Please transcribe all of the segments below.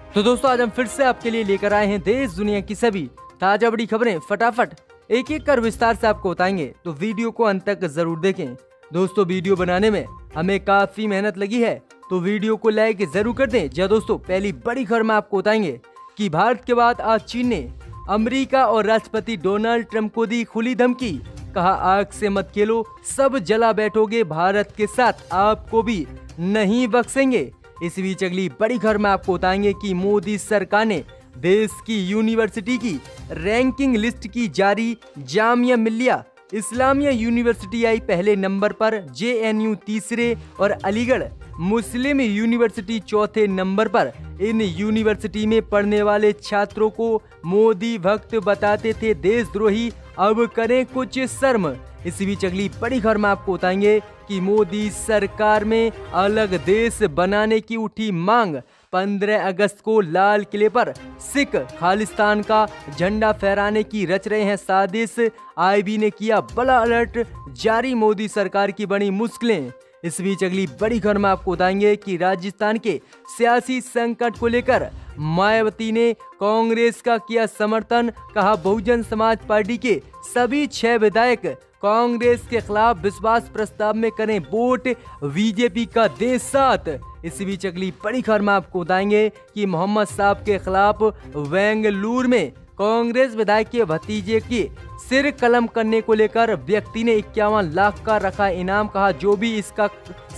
तो दोस्तों आज हम फिर से आपके लिए लेकर आए हैं देश दुनिया की सभी ताजा बड़ी खबरें फटाफट एक एक कर विस्तार से आपको बताएंगे, तो वीडियो को अंत तक जरूर देखें। दोस्तों वीडियो बनाने में हमें काफी मेहनत लगी है, तो वीडियो को लाइक जरूर कर दें। जी दोस्तों, पहली बड़ी खबर में आपको बताएंगे कि भारत के बाद आज चीन ने अमेरिका और राष्ट्रपति डोनाल्ड ट्रंप को दी खुली धमकी। कहा आग से मत खेलो, सब जला बैठोगे, भारत के साथ आपको भी नहीं बख्शेंगे। इस बीच अगली बड़ी खबर में आपको बताएंगे कि मोदी सरकार ने देश की यूनिवर्सिटी की रैंकिंग लिस्ट की जारी। जामिया मिल्लिया इस्लामिया यूनिवर्सिटी आई पहले नंबर पर, जेएनयू तीसरे और अलीगढ़ मुस्लिम यूनिवर्सिटी चौथे नंबर पर। इन यूनिवर्सिटी में पढ़ने वाले छात्रों को मोदी भक्त बताते थे देशद्रोही, अब करें कुछ शर्म। इस बीच अगली बड़ी खबर में आपको बताएंगे कि मोदी सरकार में अलग देश बनाने की उठी मांग। 15 अगस्त को लाल किले पर सिख खालिस्तान का झंडा फहराने की रच रहे हैं साजिश। आईबी ने किया बड़ा अलर्ट जारी, मोदी सरकार की बड़ी मुश्किलें। इस बीच अगली बड़ी खबर में आपको बताएंगे कि राजस्थान के सियासी संकट को लेकर मायावती ने कांग्रेस का किया समर्थन। कहा बहुजन समाज पार्टी के सभी 6 विधायक कांग्रेस के खिलाफ विश्वास प्रस्ताव में करें वोट, बीजेपी का दे साथ। इस बीच अगली बड़ी खबर में आपको बताएंगे कि मोहम्मद साहब के खिलाफ बेंगलुरु में कांग्रेस विधायक के भतीजे के सिर कलम करने को लेकर व्यक्ति ने 51 लाख का रखा इनाम। कहा जो भी इसका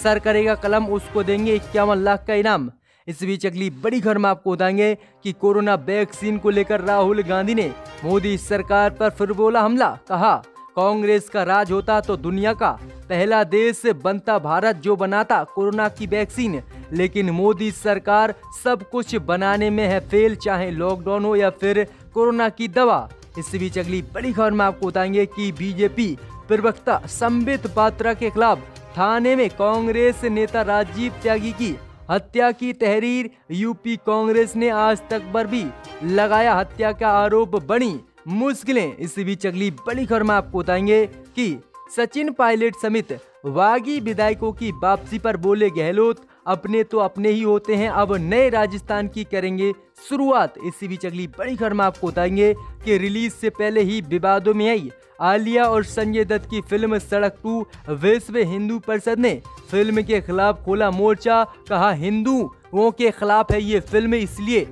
सर करेगा कलम उसको देंगे 51 लाख का इनाम। इस बीच अगली बड़ी खबर में आपको बताएंगे कि कोरोना वैक्सीन को लेकर राहुल गांधी ने मोदी सरकार पर फिर बोला हमला। कहा कांग्रेस का राज होता तो दुनिया का पहला देश बनता भारत जो बनाता कोरोना की वैक्सीन, लेकिन मोदी सरकार सब कुछ बनाने में है फेल, चाहे लॉकडाउन हो या फिर कोरोना की दवा। इस बीच अगली बड़ी खबर में आपको बताएंगे कि बीजेपी प्रवक्ता संबित पात्रा के खिलाफ थाने में कांग्रेस नेता राजीव त्यागी की हत्या की तहरीर। यूपी कांग्रेस ने आज तक पर भी लगाया हत्या का आरोप, बड़ी मुश्किलें। इस बीच अगली बड़ी खबर में आपको बताएंगे कि सचिन पायलट समेत बागी विधायकों की वापसी पर बोले गहलोत, अपने तो अपने ही होते हैं, अब नए राजस्थान की करेंगे शुरुआत। इसी बीच अगली बड़ी खबर में आपको बताएंगे कि रिलीज से पहले ही विवादों में आई आलिया और संजय दत्त की फिल्म सड़क 2। विश्व हिंदू परिषद ने फिल्म के खिलाफ खोला मोर्चा। कहा हिंदुओं के खिलाफ है ये फिल्म, इसलिए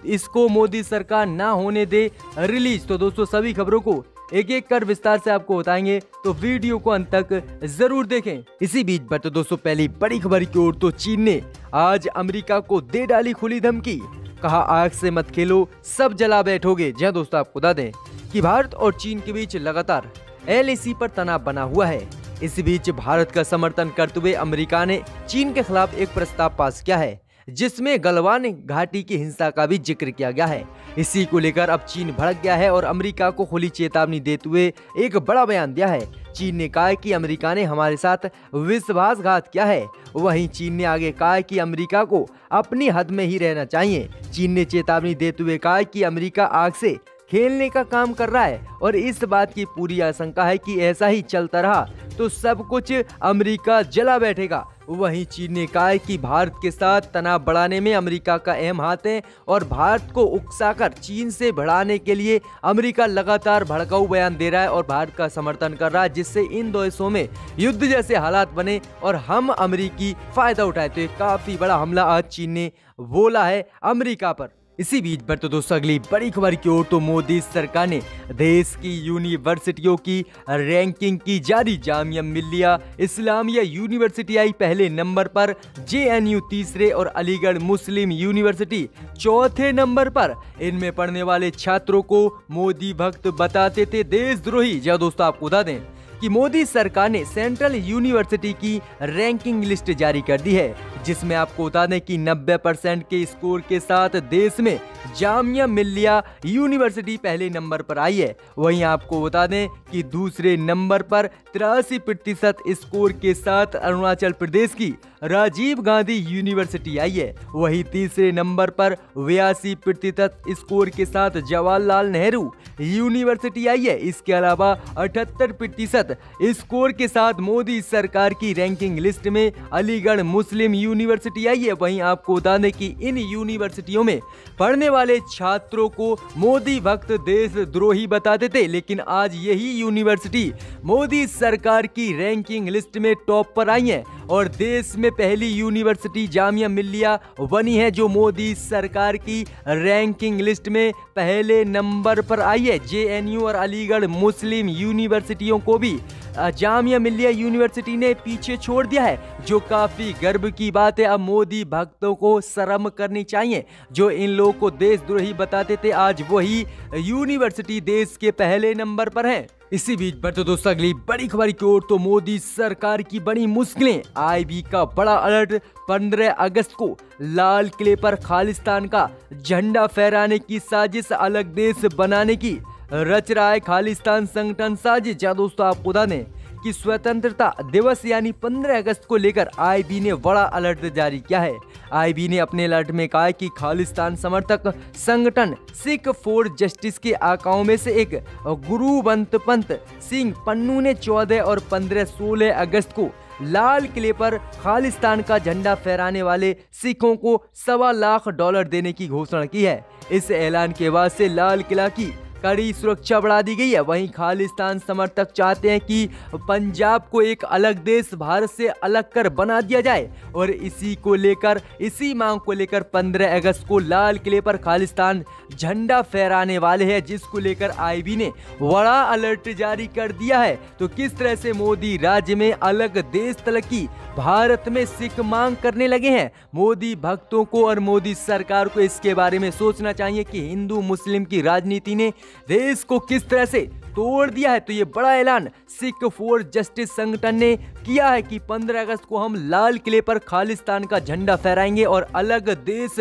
इसको मोदी सरकार ना होने दे रिलीज। तो दोस्तों सभी खबरों को एक एक कर विस्तार से आपको बताएंगे, तो वीडियो को अंत तक जरूर देखें। इसी बीच पर तो दोस्तों पहली बड़ी खबर की ओर, तो चीन ने आज अमेरिका को दे डाली खुली धमकी। कहा आग से मत खेलो, सब जला बैठोगे। जी दोस्तों आपको बता दें कि भारत और चीन के बीच लगातार LAC पर तनाव बना हुआ है। इस बीच भारत का समर्थन करते हुए अमेरिका ने चीन के खिलाफ एक प्रस्ताव पास किया है, जिसमें गलवान घाटी की हिंसा का भी जिक्र किया गया है। इसी को लेकर अब चीन भड़क गया है और अमेरिका को खुली चेतावनी देते हुए एक बड़ा बयान दिया है। चीन ने कहा कि अमेरिका ने हमारे साथ विश्वासघात किया है। वहीं चीन ने आगे कहा कि अमेरिका को अपनी हद में ही रहना चाहिए। चीन ने चेतावनी देते हुए कहा कि अमेरिका आग से खेलने का काम कर रहा है और इस बात की पूरी आशंका है कि ऐसा ही चलता रहा तो सब कुछ अमेरिका जला बैठेगा। वहीं चीन ने कहा है कि भारत के साथ तनाव बढ़ाने में अमेरिका का अहम हाथ है और भारत को उकसाकर चीन से बढ़ाने के लिए अमेरिका लगातार भड़काऊ बयान दे रहा है और भारत का समर्थन कर रहा है, जिससे इन देशों में युद्ध जैसे हालात बने और हम अमेरिकी फायदा उठाए। तो एक काफी बड़ा हमला आज चीन ने बोला है अमेरिका पर। इसी बीच पर तो दोस्तों अगली बड़ी खबर की ओर, तो मोदी सरकार ने देश की यूनिवर्सिटियों की रैंकिंग की जारी। जामिया मिल्लिया इस्लामिया यूनिवर्सिटी आई पहले नंबर पर, जेएनयू तीसरे और अलीगढ़ मुस्लिम यूनिवर्सिटी चौथे नंबर पर। इनमें पढ़ने वाले छात्रों को मोदी भक्त बताते थे देशद्रोही। जी दोस्तों आपको बता दें कि मोदी सरकार ने सेंट्रल यूनिवर्सिटी की रैंकिंग लिस्ट जारी कर दी है, जिसमें आपको बता दें कि 90% के स्कोर के साथ देश में जामिया मिल्लिया यूनिवर्सिटी पहले नंबर पर आई है। वहीं आपको बता दें कि दूसरे नंबर पर 83% स्कोर के साथ अरुणाचल प्रदेश की राजीव गांधी यूनिवर्सिटी आई है। वहीं तीसरे नंबर पर 82% स्कोर के साथ जवाहरलाल नेहरू यूनिवर्सिटी आई है। इसके अलावा 78% स्कोर के साथ मोदी सरकार की रैंकिंग लिस्ट में अलीगढ़ मुस्लिम यूनिवर्सिटी आई है। वहीं आपको बता दें कि इन यूनिवर्सिटियों में पढ़ने वाले छात्रों को मोदी भक्त देशद्रोही बताते थे, लेकिन आज यही यूनिवर्सिटी मोदी सरकार की रैंकिंग लिस्ट में टॉप पर आई है और देश में पहली यूनिवर्सिटी जामिया मिल्लिया बनी है जो मोदी सरकार की रैंकिंग लिस्ट में पहले नंबर पर आई है। जेएनयू और अलीगढ़ मुस्लिम यूनिवर्सिटियों को भी जामिया मिल्लिया यूनिवर्सिटी ने पीछे छोड़ दिया है, जो काफी गर्व की बात है। अब मोदी भक्तों को शर्म करनी चाहिए जो इन लोगों को देशद्रोही बताते थे, आज वही यूनिवर्सिटी देश के पहले नंबर पर है। इसी बीच बढ़ते दोस्तों अगली बड़ी खबर की ओर, तो मोदी सरकार की बड़ी मुश्किलें, आईबी का बड़ा अलर्ट। 15 अगस्त को लाल किले पर खालिस्तान का झंडा फहराने की साजिश, अलग देश बनाने की रच रहा है खालिस्तान संगठन साजिश। जहां दोस्तों आपको बता दें कि स्वतंत्रता दिवस यानी 15 अगस्त को लेकर आईबी ने बड़ा अलर्ट जारी किया है। आईबी ने अपने अलर्ट में कहा है कि खालिस्तान समर्थक संगठन सिख फॉर जस्टिस के आकाओं में से एक गुरुवंत पंत सिंह पन्नू ने 14 और 15-16 अगस्त को लाल किले पर खालिस्तान का झंडा फहराने वाले सिखों को $1.25 लाख देने की घोषणा की है। इस ऐलान के बाद से लाल किला की कड़ी सुरक्षा बढ़ा दी गई है। वहीं खालिस्तान समर्थक चाहते हैं कि पंजाब को एक अलग देश भारत से अलग कर बना दिया जाए और इसी मांग को लेकर 15 अगस्त को लाल किले पर खालिस्तान झंडा फहराने वाले हैं, जिसको लेकर आईबी ने बड़ा अलर्ट जारी कर दिया है। तो किस तरह से मोदी राज्य में अलग देश तरक्की भारत में सिख मांग करने लगे हैं। मोदी भक्तों को और मोदी सरकार को इसके बारे में सोचना चाहिए कि हिंदू मुस्लिम की राजनीति ने देश को किस तरह से तोड़ दिया है। तो ये बड़ा ऐलान सिख फॉर जस्टिस संगठन ने किया है कि 15 अगस्त को हम लाल किले पर खालिस्तान का झंडा फहराएंगे और अलग देश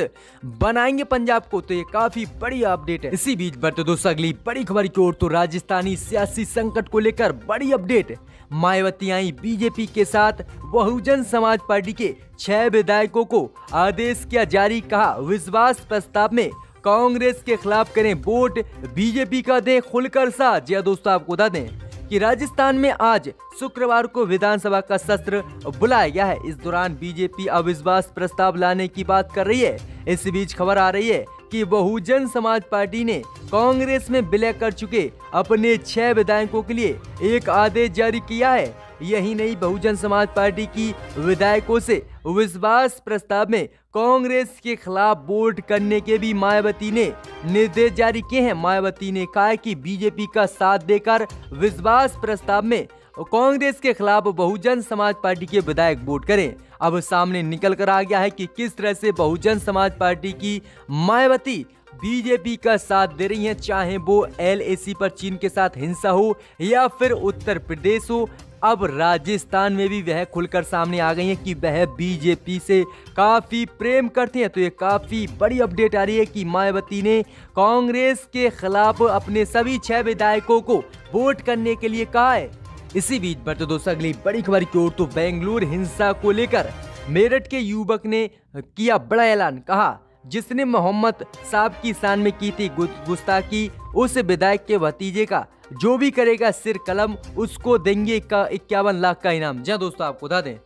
बनाएंगे पंजाब को। तो ये काफी बड़ी अपडेट है। इसी बीच बढ़ते दोस्तों अगली बड़ी खबर की ओर, तो राजस्थानी सियासी संकट को लेकर बड़ी अपडेट। मायावती आई बीजेपी के साथ, बहुजन समाज पार्टी के 6 विधायकों को आदेश किया जारी, कहा विश्वास प्रस्ताव में कांग्रेस के खिलाफ करें वोट, बीजेपी का दे खुलकर साथ। जी दोस्तों आपको बता दें कि राजस्थान में आज शुक्रवार को विधानसभा का सत्र बुलाया गया है। इस दौरान बीजेपी अविश्वास प्रस्ताव लाने की बात कर रही है। इस बीच खबर आ रही है कि बहुजन समाज पार्टी ने कांग्रेस में विलय कर चुके अपने 6 विधायकों के लिए एक आदेश जारी किया है। यही नहीं, बहुजन समाज पार्टी की विधायकों से विश्वास प्रस्ताव में कांग्रेस के खिलाफ वोट करने के भी मायावती ने निर्देश जारी किए हैं। मायावती ने कहा है कि बीजेपी का साथ देकर विश्वास प्रस्ताव में कांग्रेस के खिलाफ बहुजन समाज पार्टी के विधायक वोट करें। अब सामने निकल कर आ गया है कि किस तरह से बहुजन समाज पार्टी की मायावती बीजेपी का साथ दे रही हैं, चाहे वो एलएसी पर चीन के साथ हिंसा हो या फिर उत्तर प्रदेश हो। अब राजस्थान में भी वह खुलकर सामने आ गई है कि वह बीजेपी से काफी प्रेम करती हैं। तो ये काफी बड़ी अपडेट आ रही है कि मायावती ने कांग्रेस के खिलाफ अपने सभी 6 विधायकों को वोट करने के लिए कहा है। इसी बीच बढ़ते दोस्तों अगली बड़ी खबर की ओर, तो बेंगलुरु हिंसा को लेकर मेरठ के युवक ने किया बड़ा ऐलान, कहा जिसने मोहम्मद साहब की शान में की थी गुस्ताखी, उस विधायक के भतीजे का जो भी करेगा सिर कलम, उसको देंगे 51 लाख का इनाम। जहाँ दोस्तों आपको बता दें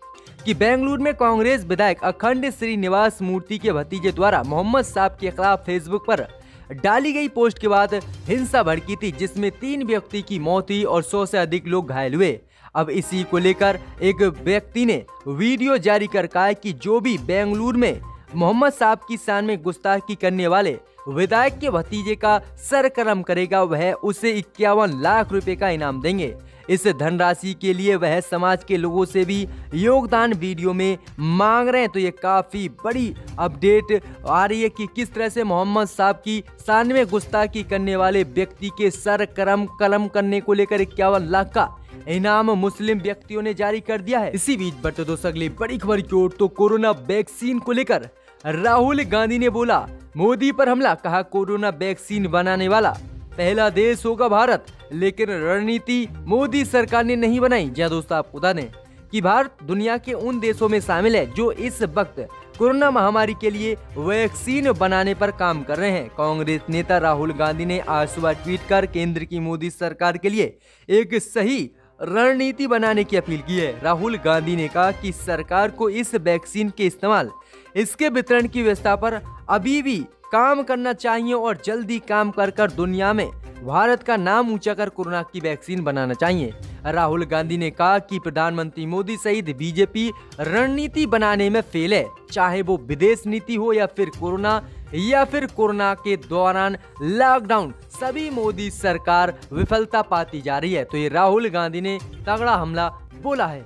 कि बेंगलुरु में कांग्रेस विधायक अखंड श्रीनिवास मूर्ति के भतीजे द्वारा मोहम्मद साहब के खिलाफ फेसबुक पर डाली गई पोस्ट के बाद हिंसा भड़की थी, जिसमें 3 व्यक्ति की मौत हुई और 100 से अधिक लोग घायल हुए। अब इसी को लेकर एक व्यक्ति ने वीडियो जारी कर कहा है कि जो भी बेंगलुरु में मोहम्मद साहब की शान में गुस्ताखी करने वाले विधायक के भतीजे का सर कलम करेगा, वह उसे 51 लाख रुपए का इनाम देंगे। इस धनराशि के लिए वह समाज के लोगों से भी योगदान वीडियो में मांग रहे हैं। तो ये काफी बड़ी अपडेट आ रही है कि किस तरह से मोहम्मद साहब की शान में गुस्ताखी करने वाले व्यक्ति के सर कलम करने को लेकर 51 लाख का इनाम मुस्लिम व्यक्तियों ने जारी कर दिया है। इसी बीच बढ़ते दोस्तों अगली बड़ी खबर की ओर, तो कोरोना वैक्सीन को लेकर राहुल गांधी ने बोला मोदी पर हमला, कहा कोरोना वैक्सीन बनाने वाला पहला देश होगा भारत, लेकिन रणनीति मोदी सरकार ने नहीं बनाई। जहाँ दोस्तों आपको बता दें कि भारत दुनिया के उन देशों में शामिल है जो इस वक्त कोरोना महामारी के लिए वैक्सीन बनाने पर काम कर रहे हैं। कांग्रेस नेता राहुल गांधी ने आज सुबह ट्वीट कर केंद्र की मोदी सरकार के लिए एक सही रणनीति बनाने की अपील की है। राहुल गांधी ने कहा कि सरकार को इस वैक्सीन के इस्तेमाल, इसके वितरण की व्यवस्था पर अभी भी काम करना चाहिए और जल्दी काम कर दुनिया में भारत का नाम ऊंचा कर कोरोना की वैक्सीन बनाना चाहिए। राहुल गांधी ने कहा कि प्रधानमंत्री मोदी सहित बीजेपी रणनीति बनाने में फेल है, चाहे वो विदेश नीति हो या फिर कोरोना के दौरान लॉकडाउन, सभी मोदी सरकार विफलता पाती जा रही है। तो ये राहुल गांधी ने तगड़ा हमला बोला है।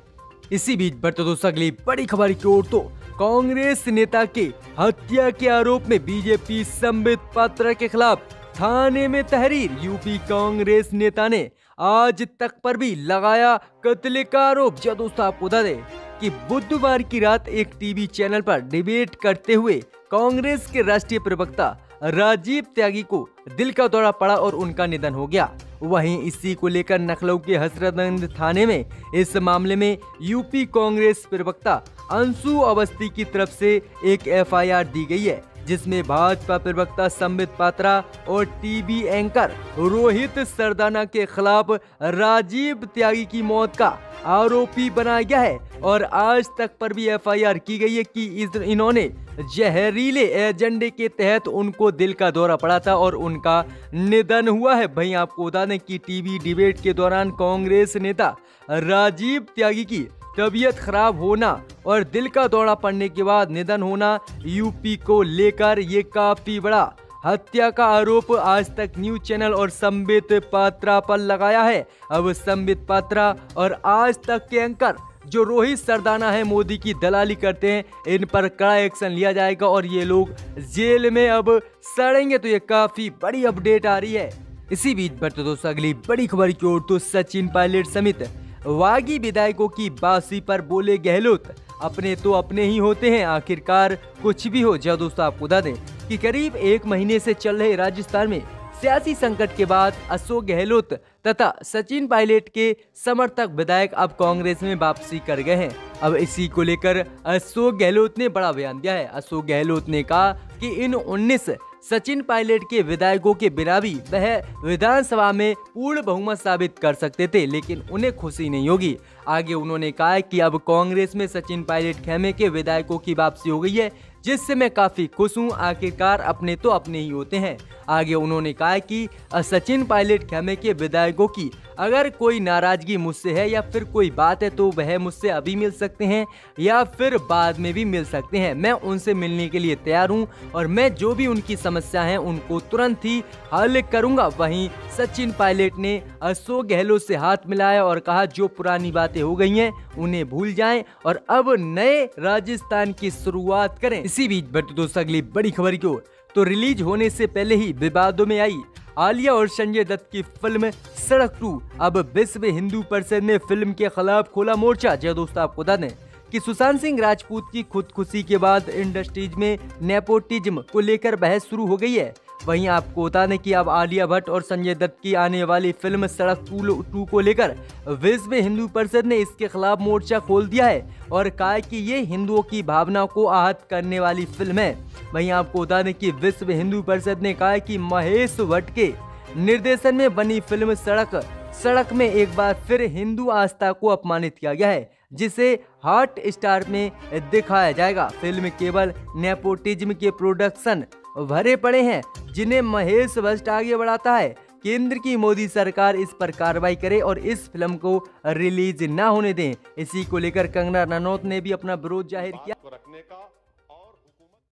इसी बीच बढ़ते दोस्तों अगली बड़ी खबर की ओर, तो कांग्रेस नेता के हत्या के आरोप में बीजेपी संबित पात्रा के खिलाफ थाने में तहरीर। यूपी कांग्रेस नेता ने आज तक पर भी लगाया कत्ल का आरोप। जो दोस्तों आपको बता दें कि बुधवार की रात एक टीवी चैनल पर डिबेट करते हुए कांग्रेस के राष्ट्रीय प्रवक्ता राजीव त्यागी को दिल का दौरा पड़ा और उनका निधन हो गया। वहीं इसी को लेकर लखनऊ के हजरतगंज थाने में इस मामले में यूपी कांग्रेस प्रवक्ता अंशु अवस्थी की तरफ से एक एफआईआर दी गई है, जिसमें भाजपा प्रवक्ता संबित पात्रा और टीवी एंकर रोहित सरदाना के खिलाफ राजीव त्यागी की मौत का आरोपी बनाया गया है। और आज तक पर भी एफआईआर की गई है कि इन्होंने जहरीले एजेंडे के तहत उनको दिल का दौरा पड़ा था और उनका निधन हुआ है। वहीं आपको बता दें कि टीवी डिबेट के दौरान कांग्रेस नेता राजीव त्यागी की तबीयत खराब होना और दिल का दौरा पड़ने के बाद निधन होना यूपी को लेकर ये काफी बड़ा हत्या का आरोप आज तक न्यूज चैनल और संबित पात्रा पर लगाया है। अब संबित पात्रा और आज तक के एंकर जो रोहित सरदाना है, मोदी की दलाली करते हैं, इन पर कड़ा एक्शन लिया जाएगा और ये लोग जेल में अब सड़ेंगे। तो ये काफी बड़ी अपडेट आ रही है। इसी बीच बढ़ते दोस्तों अगली बड़ी खबर की ओर, तो सचिन पायलट समेत बागी विधायकों की बासी पर बोले गहलोत, अपने तो अपने ही होते हैं, आखिरकार कुछ भी हो। जब दोस्तों आपको बता दें कि करीब एक महीने से चल रहे राजस्थान में सियासी संकट के बाद अशोक गहलोत तथा सचिन पायलट के समर्थक विधायक अब कांग्रेस में वापसी कर गए हैं। अब इसी को लेकर अशोक गहलोत ने बड़ा बयान दिया है। अशोक गहलोत ने कहा कि इन 19 सचिन पायलट के विधायकों के बिना भी वह विधानसभा में पूर्ण बहुमत साबित कर सकते थे, लेकिन उन्हें खुशी नहीं होगी। आगे उन्होंने कहा कि अब कांग्रेस में सचिन पायलट खेमे के विधायकों की वापसी हो गई है, जिससे मैं काफी खुश हूं, आखिरकार अपने तो अपने ही होते हैं। आगे उन्होंने कहा कि सचिन पायलट खेमे के विधायकों की अगर कोई नाराजगी मुझसे है या फिर कोई बात है तो वह मुझसे अभी मिल सकते हैं या फिर बाद में भी मिल सकते हैं। मैं उनसे मिलने के लिए तैयार हूं और मैं जो भी उनकी समस्या है उनको तुरंत ही हल करूंगा। वहीं सचिन पायलट ने अशोक गहलोत से हाथ मिलाया और कहा जो पुरानी बातें हो गई हैं उन्हें भूल जाएं और अब नए राजस्थान की शुरुआत करें। इसी बीच बढ़ते दोस्तों अगली बड़ी खबर की ओर, तो रिलीज होने से पहले ही विवादों में आई आलिया और संजय दत्त की फिल्म सड़क 2। अब विश्व हिंदू परिषद ने फिल्म के खिलाफ खोला मोर्चा। जय दोस्तों आपको बता दें कि सुशांत सिंह राजपूत की खुदकुशी के बाद इंडस्ट्रीज में नेपोटिज्म को लेकर बहस शुरू हो गई है। वहीं आपको बता दें कि अब आलिया भट्ट और संजय दत्त की आने वाली फिल्म सड़क 2 को लेकर विश्व हिंदू परिषद ने इसके खिलाफ मोर्चा खोल दिया है और कहा कि ये हिंदुओं की भावना को आहत करने वाली फिल्म है। वहीं आपको बता दें कि विश्व हिंदू परिषद ने कहा कि महेश भट्ट के निर्देशन में बनी फिल्म सड़क में एक बार फिर हिंदू आस्था को अपमानित किया गया है, जिसे हॉट स्टार में दिखाया जाएगा। फिल्म केवल नेपोटिज्म के प्रोडक्शन भरे पड़े हैं जिन्हें महेश भट्ट आगे बढ़ाता है। केंद्र की मोदी सरकार इस पर कार्रवाई करे और इस फिल्म को रिलीज ना होने दें। इसी को लेकर कंगना रनौत ने भी अपना विरोध जाहिर किया।